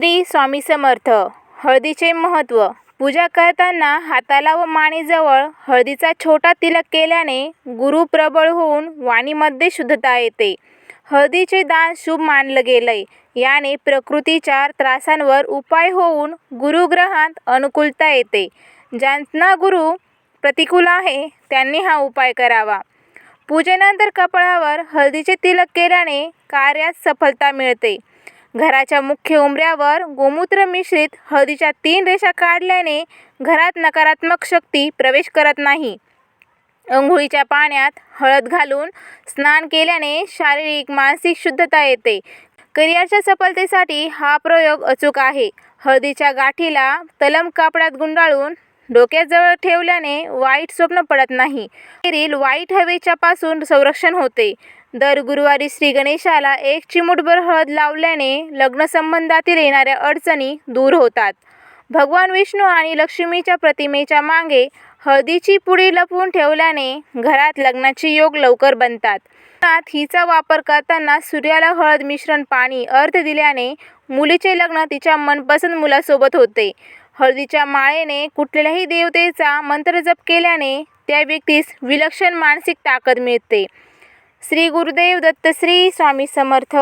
श्री स्वामी समर्थ. हळदीचे महत्त्व. पूजा करताना हाताला व मानेजवळ हळदीचा छोटा तिलक केल्याने गुरु प्रबळ होऊन वाणीमध्ये शुद्धता येते. हळदीचे दान शुभ मानलं गेलंय. याने प्रकृतीच्या त्रासांवर उपाय होऊन गुरुग्रहात अनुकूलता येते. ज्यांना गुरु प्रतिकूल आहे त्यांनी हा उपाय करावा. पूजेनंतर कपाळावर हळदीचे तिलक केल्याने कार्यात सफलता मिळते. घराच्या मुख्य उंबऱ्यावर गोमूत्र मिश्रित हळदीच्या 3 रेषा काढल्याने घरात नकारात्मक शक्ती प्रवेश करत नाही. अंघोळीच्या पाण्यात हळद घालून स्नान केल्याने शारीरिक मानसिक शुद्धता येते. करिअरच्या सफलतेसाठी हा प्रयोग अचूक आहे. हळदीच्या गाठीला तलम कापडात गुंडाळून डोक्याजवळ ठेवल्याने वाईट स्वप्न पडत नाही. वाईट हवेच्या पासून संरक्षण होते. दर गुरुवारी श्री गणेशाला 1 चिमूटभर हळद लावल्याने लग्नसंबंधातील येणाऱ्या अडचणी दूर होतात. भगवान विष्णू आणि लक्ष्मीच्या प्रतिमेच्या मागे हळदीची पुडी लपवून ठेवल्याने घरात लग्नाचे योग लवकर बनतात. हिचा वापर करताना सूर्याला हळद मिश्रण पाणी अर्ध दिल्याने मुलीचे लग्न तिच्या मनपसंत मुलासोबत होते. हळदीच्या माळेने कुठल्याही देवतेचा मंत्रजप केल्याने त्या व्यक्तीस विलक्षण मानसिक ताकद मिळते. श्री गुरुदेव दत्त. श्री स्वामी समर्थ.